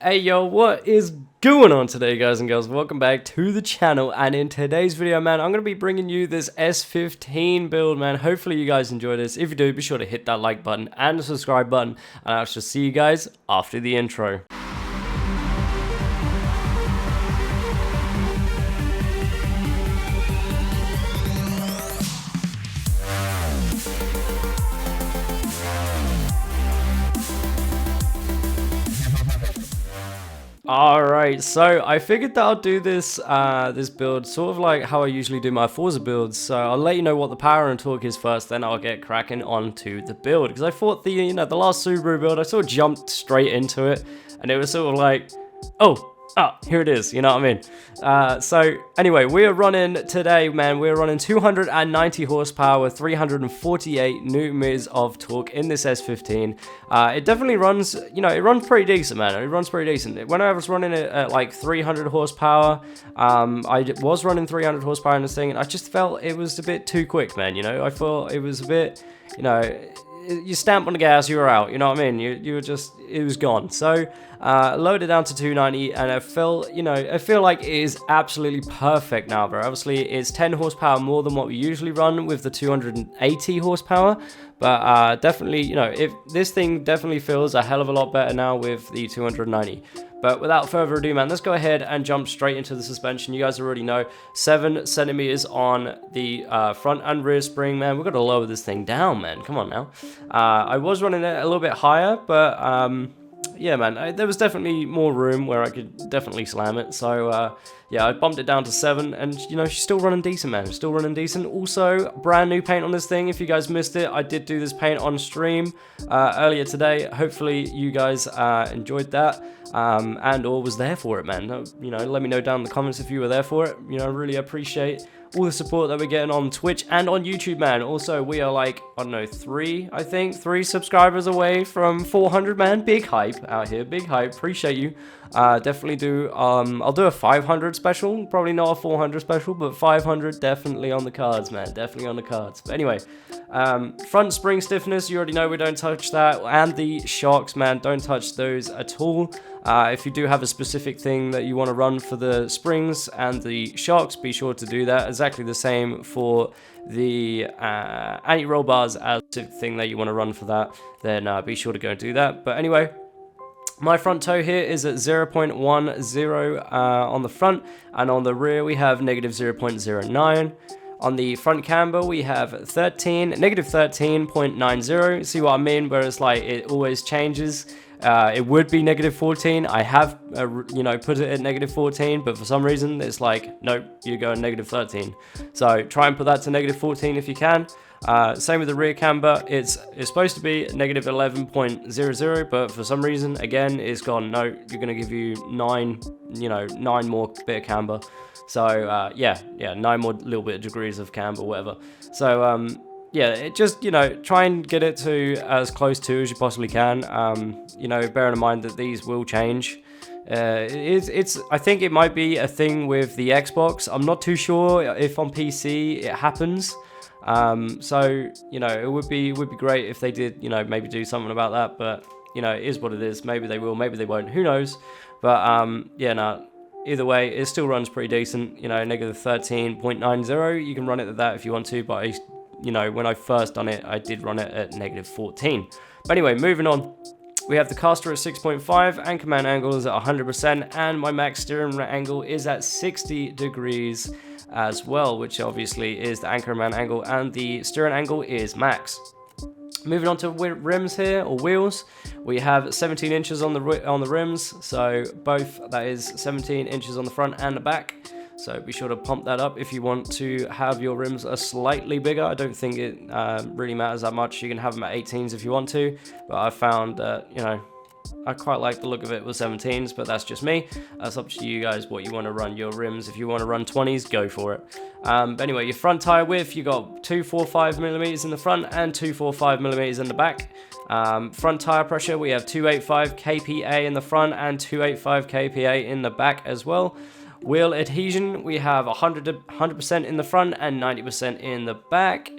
Hey yo, what is going on today, guys and girls? Welcome back to the channel, and in today's video, man, I'm going to be bringing you this S15 build, man. Hopefully you guys enjoy this. If you do, be sure to hit that like button and the subscribe button, and I shall see you guys after the intro. Alright, so I figured that I'll do this this build sort of like how I usually do my Forza builds. So I'll let you know what the power and torque is first, then I'll get cracking onto the build. Because I thought the last Subaru build, I sort of jumped straight into it, and it was sort of like, here it is, you know what I mean? So anyway, we are running today, man, we're running 290 horsepower with 348 newton meters of torque in this S15. It definitely runs, it runs pretty decent, man. It runs pretty decent. When I was running it at like 300 horsepower, I was running 300 horsepower in this thing, and I just felt it was a bit too quick, man, I thought it was a bit, you stamp on the gas, you were out, you know what I mean? You were just, it was gone. So loaded down to 290, and I feel like it is absolutely perfect now, bro. Obviously it's 10 horsepower more than what we usually run with the 280 horsepower, but definitely, if this thing definitely feels a hell of a lot better now with the 290. But without further ado, man, let's go ahead and jump straight into the suspension. You guys already know, 7 centimeters on the front and rear spring, man. We've got to lower this thing down, man. Come on now. I was running it a little bit higher, but yeah, man, there was definitely more room where I could definitely slam it. So yeah, I bumped it down to 7, and she's still running decent, man. Still running decent. Also, brand new paint on this thing. If you guys missed it, I did do this paint on stream earlier today. Hopefully you guys enjoyed that and or was there for it, man. Let me know down in the comments if you were there for it. I really appreciate all the support that we're getting on Twitch and on YouTube, man. Also, we are like, I don't know, 3 subscribers away from 400, man. Big hype out here, big hype. Appreciate you. Definitely do, I'll do a 500 special, probably not a 400 special, but 500 definitely on the cards, man. Definitely on the cards. But anyway, front spring stiffness, you already know we don't touch that, and the shocks, man, don't touch those at all. If you do have a specific thing that you want to run for the springs and the shocks, be sure to do that. Exactly the same for the anti-roll bars as the thing that you want to run for that, then be sure to go and do that. But anyway, my front toe here is at 0.10 on the front, and on the rear we have negative 0.09. On the front camber we have negative 13.90. See what I mean? Where it's like it always changes. It would be negative 14. I have, put it at negative 14, but for some reason it's like, nope, you're going negative 13. So try and put that to negative 14 if you can. Same with the rear camber. It's supposed to be negative 11.00, but for some reason, again, it's gone, no, you're going to give you 9 more bit of camber. So, yeah, 9 more little bit of degrees of camber, whatever. So, yeah, it just, try and get it to as close to as you possibly can. Bearing in mind that these will change. I think it might be a thing with the Xbox. I'm not too sure if on PC it happens. So, it would be great if they did, maybe do something about that, but, it is what it is. Maybe they will, maybe they won't, who knows? But, yeah, no, either way, it still runs pretty decent, negative 13.90. You can run it at that if you want to, but when I first done it, I did run it at negative 14. But anyway, moving on. We have the caster at 6.5, anchor man angle is at 100%, and my max steering angle is at 60 degrees as well, which obviously is the anchor man angle, and the steering angle is max. Moving on to rims here, or wheels, we have 17 inches on the rims, so both, that is 17 inches on the front and the back. So be sure to pump that up if you want to have your rims a slightly bigger. I don't think it really matters that much. You can have them at 18s if you want to, but I found that, I quite like the look of it with 17s, but that's just me. That's up to you guys what you want to run your rims. If you want to run 20s, go for it. But anyway, your front tire width, you got 245 millimeters in the front and 245 millimeters in the back. Front tire pressure, we have 285 kPa in the front and 285 kPa in the back as well. Wheel adhesion, we have 100% in the front and 90% in the back.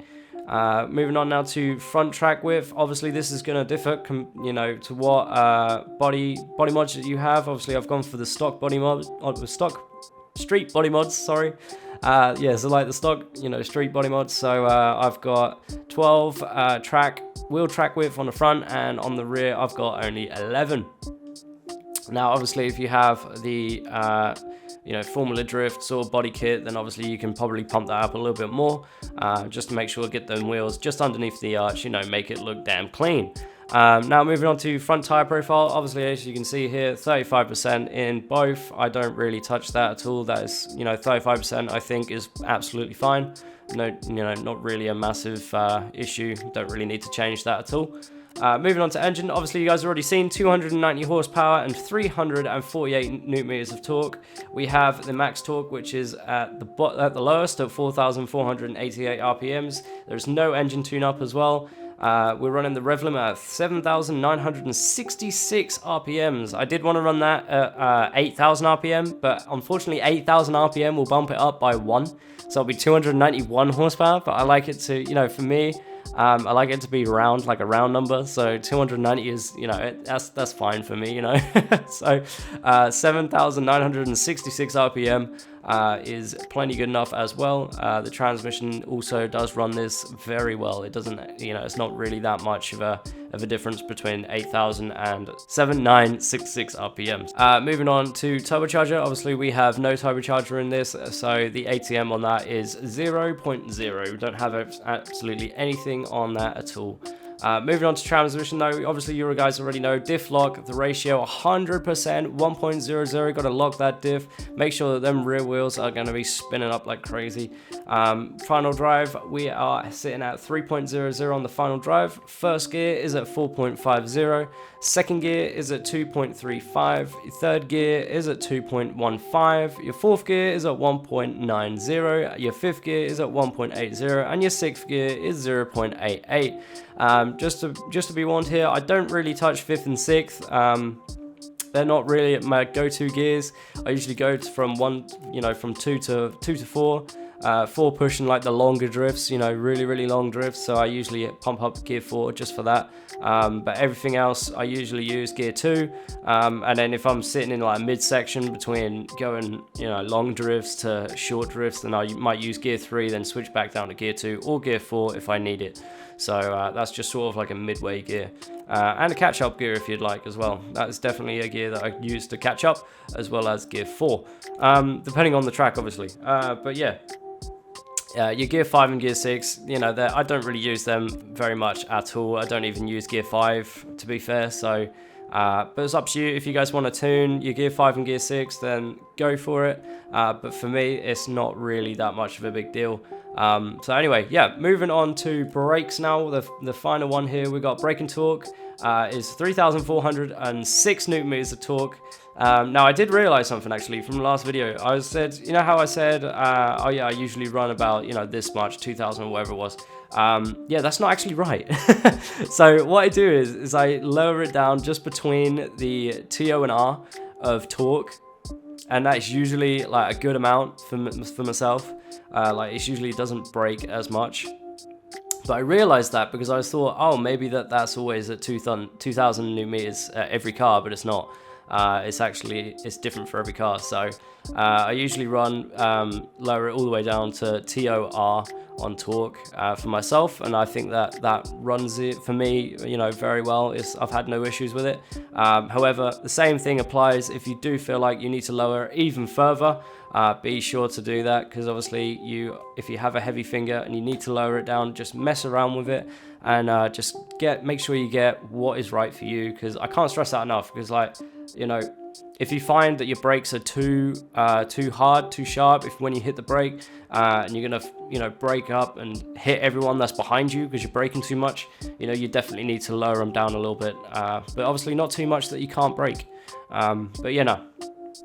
Moving on now to front track width. Obviously this is going to differ to what body mods that you have. Obviously I've gone for the stock body mod, stock street body mods, sorry. Yeah, so like the stock street body mods. So I've got 12 wheel track width on the front, and on the rear I've got only 11. Now obviously if you have the Formula Drift sort of body kit, then obviously you can probably pump that up a little bit more, just to make sure get them wheels just underneath the arch, make it look damn clean. Now moving on to front tire profile. Obviously as you can see here, 35% in both. I don't really touch that at all. That is 35% I think is absolutely fine. No, not really a massive issue. Don't really need to change that at all. Moving on to engine, obviously you guys have already seen 290 horsepower and 348 newton meters of torque. We have the max torque, which is at the lowest at 4,488 RPMs. There's no engine tune-up as well. We're running the rev limit at 7,966 RPMs. I did want to run that at 8,000 RPM, but unfortunately 8,000 RPM will bump it up by 1. So it'll be 291 horsepower, but I like it to, for me, I like it to be round, like a round number. So 290 is, that's fine for me, So 7,966 RPM is plenty good enough as well. The transmission also does run this very well. It doesn't, it's not really that much of a difference between 8,000 and 7,966 RPMs. Moving on to turbocharger. Obviously we have no turbocharger in this, so the ATM on that is 0.0. We don't have absolutely anything on that at all. Moving on to transmission though, obviously you guys already know diff lock, the ratio 100%, 1.00, got to lock that diff, make sure that them rear wheels are going to be spinning up like crazy. Final drive, we are sitting at 3.00 on the final drive. First gear is at 4.50, second gear is at 2.35, your third gear is at 2.15, your fourth gear is at 1.90, your fifth gear is at 1.80, and your sixth gear is 0.88. Just to be warned here, I don't really touch fifth and sixth. They're not really my go-to gears. I usually go from from two to four. 4 pushing like the longer drifts, really long drifts. So I usually pump up gear 4 just for that. But everything else I usually use gear 2. And then if I'm sitting in like a midsection between going long drifts to short drifts, then I might use gear 3, then switch back down to gear 2 or gear 4 if I need it. So that's just sort of like a midway gear. And a catch-up gear if you'd like as well. That is definitely a gear that I use to catch up, as well as gear 4, depending on the track obviously. But yeah, your gear 5 and gear 6, I don't really use them very much at all. I don't even use gear 5 to be fair, so but it's up to you. If you guys want to tune your gear 5 and gear 6, then go for it, but for me it's not really that much of a big deal. So anyway, yeah, moving on to brakes now. The final one here, we got braking torque is 3,406 newton meters of torque. Now I did realize something actually from the last video. I said, how I said, oh yeah, I usually run about, this much, 2,000 or whatever it was. Yeah, that's not actually right. So what I do is I lower it down just between the TO and R of torque. And that's usually like a good amount for myself. Like it usually doesn't break as much. But I realized that because I thought, oh, maybe that's always at 2,000 newton meters at every car, but it's not. It's different for every car. So I usually run lower it all the way down to TOR on torque for myself, and I think that runs it for me very well. I've had no issues with it. However, the same thing applies if you do feel like you need to lower even further. Be sure to do that, because obviously if you have a heavy finger and you need to lower it down, just mess around with it and just make sure you get what is right for you, because I can't stress that enough. Because if you find that your brakes are too hard, too sharp, when you hit the brake and you're gonna brake up and hit everyone that's behind you because you're braking too much, you definitely need to lower them down a little bit, but obviously not too much that you can't brake. But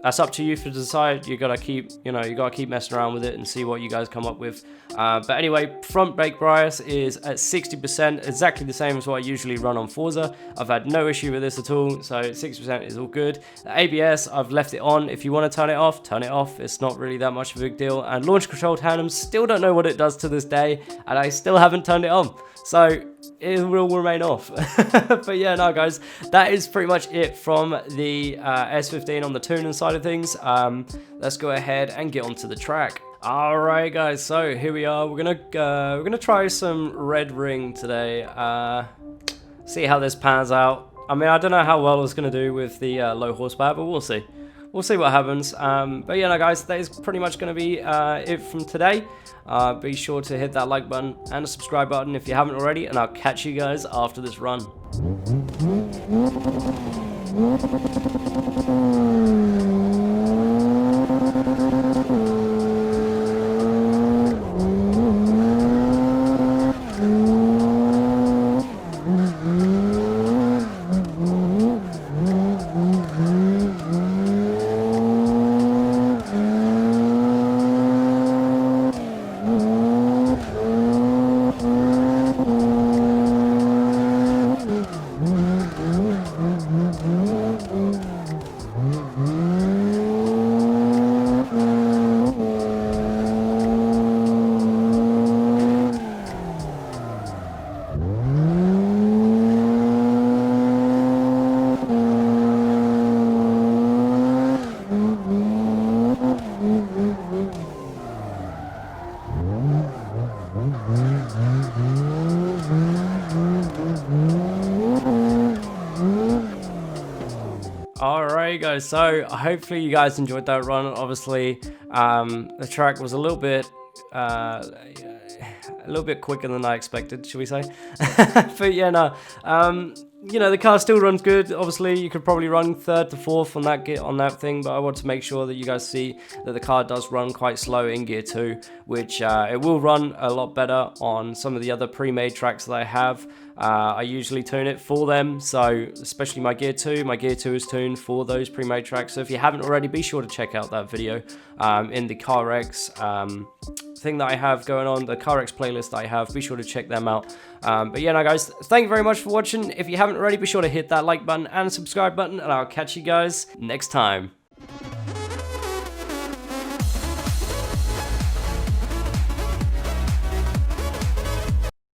that's up to you to decide. You gotta keep, you gotta keep messing around with it and see what you guys come up with. But anyway, front brake bias is at 60%, exactly the same as what I usually run on Forza. I've had no issue with this at all, so 60% is all good. The ABS, I've left it on. If you want to turn it off, turn it off. It's not really that much of a big deal. And launch control tandem, still don't know what it does to this day, and I still haven't turned it on. So it will remain off. But yeah, no guys, that is pretty much it from the S15 on the tuning side of things. Let's go ahead and get onto the track. All right guys, so here we are. We're gonna try some red ring today. See how this pans out. I mean, I don't know how well it's gonna do with the low horsepower, but we'll see. We'll see what happens. But yeah, no, guys, that is pretty much going to be it from today. Be sure to hit that like button and the subscribe button if you haven't already, and I'll catch you guys after this run. Alright guys, so hopefully you guys enjoyed that run. Obviously the track was a little bit quicker than I expected, should we say. But yeah, no, you know, the car still runs good. Obviously you could probably run 3rd to 4th on that thing, but I want to make sure that you guys see that the car does run quite slow in gear 2, which it will run a lot better on some of the other pre-made tracks that I have. I usually tune it for them, so especially my gear 2 is tuned for those pre-made tracks. So if you haven't already, be sure to check out that video in the CarX thing that I have going on, the CarX playlist that I have. Be sure to check them out. But yeah, no guys, thank you very much for watching. If you haven't already, be sure to hit that like button and subscribe button, and I'll catch you guys next time.